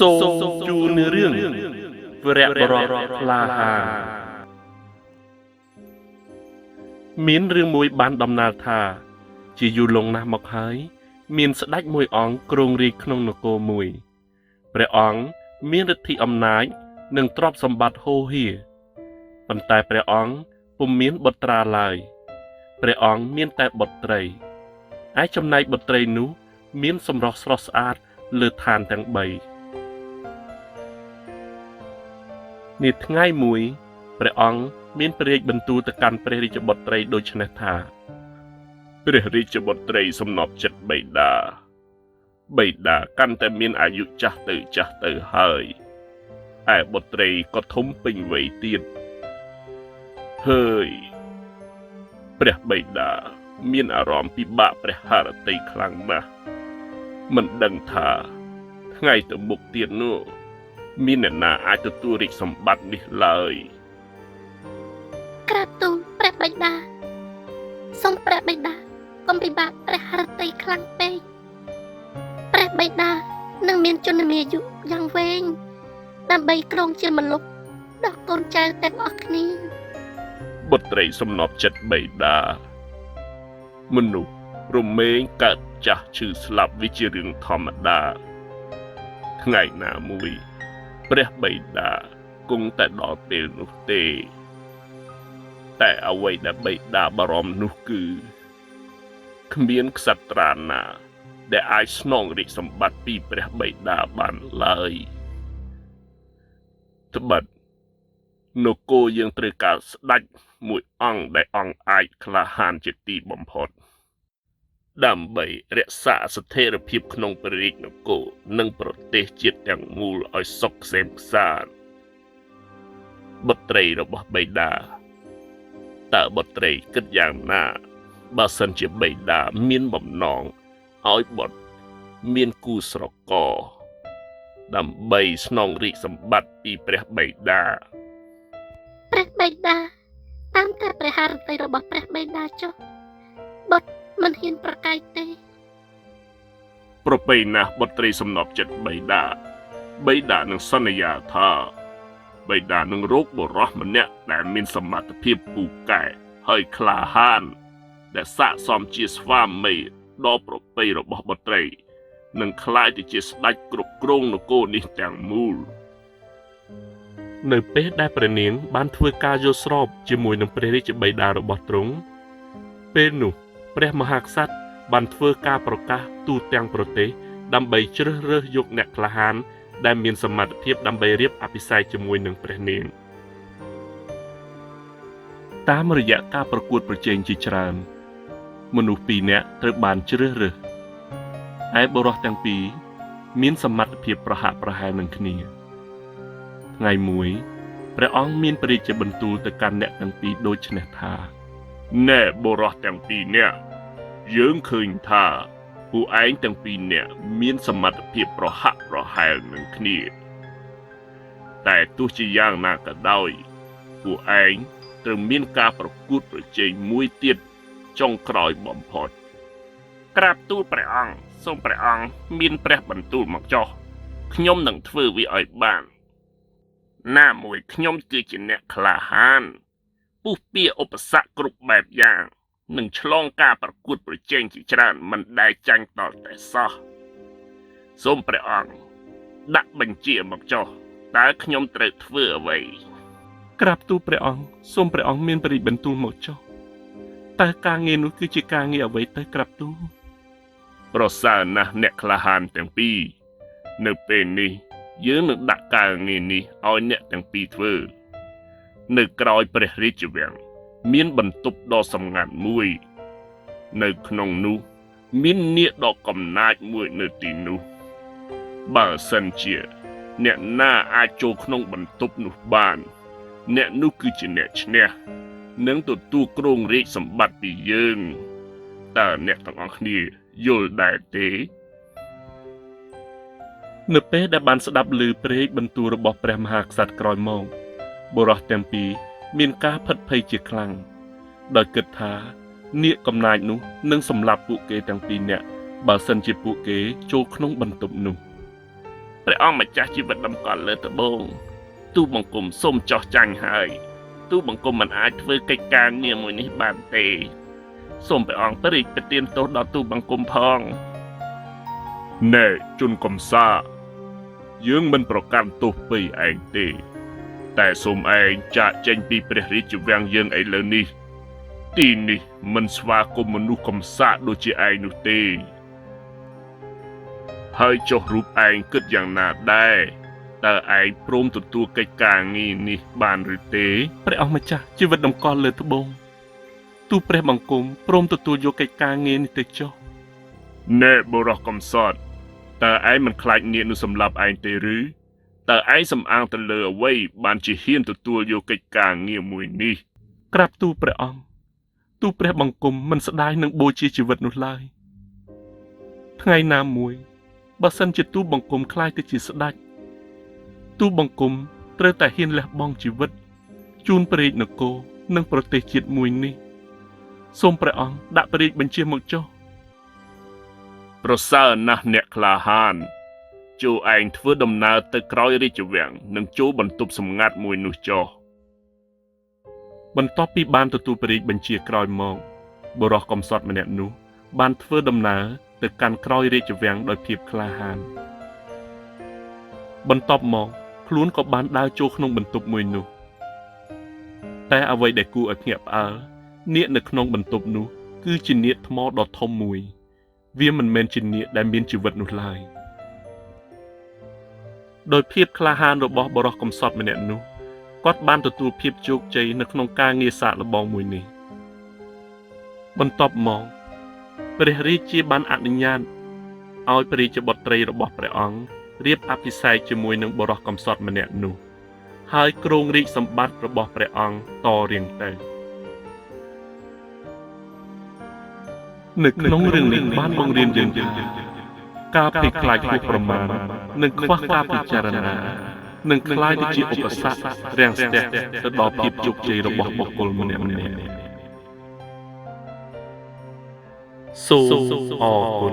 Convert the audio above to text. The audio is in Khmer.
សូមជួនរឿងវរៈបរោះក្លាហានមានរឿងមួយបានដំណើរថាជាយូរលង់ណាស់មកហើយមានស្ដេចមួយអង្គគ្រងរាជ្យក្នុងនគរមួយព្រះអង្គមានឫទ្ធិអំណាចនិងទ្រព្យសម្បត្តិហូរហៀរប៉ុន្តែព្រះអង្គពុំមានបុត្រាឡើយព្រះអង្គមានតែបុត្រីឯចំណែកបុត្រីនោះមានសម្រស់ស្រស់ស្អាតលើឋានទាំង3នាថ្ងៃមួយព្រះអង្គមានព្រះរាជបន្ទូលទៅកាន់ព្រះរាជបុត្រីដូចនេះថាព្រះរាជបុត្រីសំណប់ចិត្តបិតាកាន់តែមានអាយុចាស់ទៅហើយឯបុត្រីក៏ធំពេញវ័យទៀតហើយព្រះបិតាមានអារម្មណ៍ពិបាកព្រះハរតីខ្លាំងណាស់មិនដឹងថាថ្ងៃទៅមុខទៀតនោះមានអ្នកណាអាចទទួលរាជសម្បត្តិនេះឡើយក្រាបទូលព្រះបិតាសូមព្រះបិតាកុំពិបាកព្រះハរតីខ្លាំងពេកព្រះបិតានឹងមានជន្មាយុយ៉ាងវែងដើម្បីគ្រងជាម្លប់ដល់កូនចៅទាំងអស់គ្នាបុត្រីសំណប់ចិត្តបិតាមនុស្សរមែងកើតចាស់ឈឺស្លាប់វាជារឿងធម្មតាថ្ងៃណាមួយព្រះបិតាគង់តែដល់ពេលនោះទេតែអ្វីដែលបិតាបារម្ភនោះគឺគ្មានក្សត្រាណាដែលអាចស្នងរាជសម្បត្តិពីព្រះបិតាបានឡើយត្បិតនគរយើងត្រូវការស្ដេចមួយអង្គដែលអង្គអាចក្លាហានជាទីបំផុតដើម្បីរក្សាស្ថិរភាពក្នុងព្រះរាជនគរនិងប្រទេសជាតិទាំងមូលឲ្យសុខក្សេមក្សាន្តបុត្រីរបស់បិតាតើបុត្រីគិតយ៉ាងណាបើសិនជាបិតាមានបំណងឲ្យបុត្រមានគូស្រករដើម្បីស្នងរាជសម្បត្តិពីព្រះបិតាព្រះបិតាតាមតែព្រះハរតីរបស់ព្រះបិតាចុះបុត្រមិនហ៊ានប្រកែកទេប្រពៃណាស់បុត្រីសំណប់ចិត្តបិតានឹងសន្យាថាបិតានឹងរកបុរសម្នាក់ដែលមានសមត្ថភាពពូកែហើយក្លាហានដែលស័ក្តិសមជាស្វាមីដល់ប្រពៃរបស់បុត្រីនឹងក្លាយទៅជាស្ដេចគ្រប់គ្រងនគរនេះទាំងមូលនៅពេលដែលព្រះនាងបានធ្វើការយល់ស្របជាមួយនឹងព្រះរាជបិតារបស់ទ្រង់ពេលនោះព្រះមហាក្សត្របានធ្វើការប្រកាសទូទាំងប្រទេសដើម្បីជ្រើសរើសយកអ្នកក្លាហានដែលមានសមត្ថភាពដើម្បីរៀបអភិសេកជាមួយនឹងព្រះនាងតាមរយៈការប្រកួតប្រជែងជាច្រើនមនុស្ស2នាក់ត្រូវបានជ្រើសរើសឯបុរសទាំងពីរមានសមត្ថភាពប្រហាក់ប្រហែលនឹងគ្នាថ្ងៃមួយព្រះអង្គមានព្រះរាជបន្ទូលទៅកាន់អ្នកទាំងពីរដូចនេះថាណែបុរសទាំងពីរនាក់យើងឃើញថាពួកឯងទាំងពីរនាក់មានសមត្ថភាពប្រហាក់ប្រហែលនឹងគ្នាតែទោះជាយ៉ាងណាក៏ដោយពួកឯងត្រូវមានការប្រកួតប្រជែងមួយទៀតចុងក្រោយបំផុតក្រាបទូលព្រះអង្គសូមព្រះអង្គមានព្រះបន្ទូលមកចុះខ្ញុំនឹងធ្វើវាឲ្យបានណាមួយខ្ញុំគឺជាអ្នកក្លាហានពុះពៀឧបសគ្គគ្រប់បែបយ៉ាងនឹងឆ្លងការប្រកួតប្រជែងជាច្រើនមិនដែលចាញ់តតែសោះសូមព្រះអង្គដាក់បញ្ជាមកចុះតើខ្ញុំត្រូវធ្វើអ្វីក្រាបទូលព្រះអង្គសូមព្រះអង្គមានព្រះរាជបន្ទូលមកចុះតើការងារនោះគឺជាការងារអ្វីទៅក្រាបទូលប្រសើរណាស់អ្នកក្លាហានទាំងពីរនៅពេលនេះយើងនឹងដាក់ការងារនេះឲ្យអ្នកទាំងពីរធ្វើនៅក្រោយព្រះរាជវាំងមានបន្ទប់ដ៏សម្ងាត់មួយនៅក្នុងនោះមាននាគដ៏កំណាចមួយនៅទីនោះបើសិនជាអ្នកណាអាចចូលក្នុងបន្ទប់នោះបានអ្នកនោះគឺជាអ្នកឈ្នះនឹងទទួលគ្រងរាជសម្បត្តិពីយើងតើអ្នកទាំងអស់គ្នាយល់ដែរទេនៅពេលដែលបានស្ដាប់ឮព្រះរាជបន្ទូលរបស់ព្រះមហាក្សត្រក្រោយមកបុរសទាំងពីរមានការភិតភ័យជាខ្លាំងដោយគិតថានាគកំណាចនោះនឹងសម្លាប់ពួកគេទាំងពីរនាក់បើសិនជាពួកគេចូលក្នុងបន្ទប់នោះ ព ព្រះអង្គម្ចាស់ជីវិតតម្កល់លើត្បូងទូបង្គំសូមចោះចាញ់ហើយទូបង្គំមិនអាចធ្វើកិច្ចការងារមួយនេះបានទេសូមព្រះអង្គព្រះរាជប្រទានទោសដល់ទូបង្គំផងណែជនកំសាយើងមិនប្រកាន់ទោសពីឯងទេតែសូមឯងចាកចេញពីព្រះរាជវាំងយើងឥឡូវនេះទីនេះមិនស្វាគមន៍មនុស្សកំសាកដូចជាឯងនោះទេហើយចុះរូបឯងគិតយ៉ាងណាដែរតើឯងព្រមទទួលកិច្ចការងារនេះបានឬទេព្រះអង្គម្ចាស់ជីវិតតម្កល់លើត្បូងទូព្រះបង្គំព្រមទទួលយកកិច្ចការងារនេះទៅចុះណែបុរសកំសត់តើឯងមិនខ្លាចនាគនោះសម្លាប់ឯងទេឬតើឯងសំអាងទៅលើអ្វីបានជាហ៊ានទទួលយកកិច្ចការងារមួយនេះក្រាបទូលព្រះអង្គទូព្រះបង្គំមិនស្ដាយនឹងបូជាជីវិតនោះឡើយថ្ងៃណាមួយបើសិនជាទូបង្គំខ្លាយទៅជាស្ដេចទូបង្គំត្រូវតែហ៊ានលះបង់ជីវិតជូនព្រះរាជនគរនិងប្រទេសជាតិមួយនេះសូមព្រះអង្គដាក់ព្រះរាជបញ្ជាមកចុះប្រសើរណាស់អ្នកក្លាហានចូលឯងធ្វើដំណើរទៅក្រោយរាជវាំងនិងចូលបន្ទប់សម្ងាត់មួយនោះចុះបន្ទាប់ពីបានទទួលព្រះរាជបញ្ជាក្រោយមកបុរសកំសត់ម្នាក់នោះបានធ្វើដំណើរទៅកាន់ក្រោយរាជវាំងដោយភាពក្លាហានបន្ទាប់មកខ្លួនក៏បានដើរចូលក្នុងបន្ទប់មួយនោះតែអ្វីដែលគួរឲ្យភ្ញាក់ផ្អើលនាគនៅក្នុងបន្ទប់នោះគឺជានាគថ្មដ៏ធំមួយវាមិនមែនជានាគដែលមានជីវិតនោះឡើយដោយភាពក្លាហានរបស់បុរសកំសត់ម្នាក់នោះគាត់បានទទួលភាពជោគជ័យនៅក្នុងការងារសាកល្បងមួយនេះបន្ទាប់មកព្រះរាជាបានអនុញ្ញាតឲ្យព្រះរាជបុត្រីរបស់ព្រះអង្គរៀបអភិសេកជាមួយនឹងបុរសកំសត់ម្នាក់នោះហើយគ្រងរាជសម្បត្តិរបស់ព្រះអង្គតរៀងទៅនៅក្នុងរឿងនេះបានបង្រៀនយើងថាការភ័យខ្លាចហួសប្រមាណនិងខ្វះការពិចារណានឹងក្លាយទៅជាឧបសគ្គរាំងស្ទះទៅដល់ភាពជោគជ័យរបស់បុគ្គលម្នាក់ៗសូមអរគុណ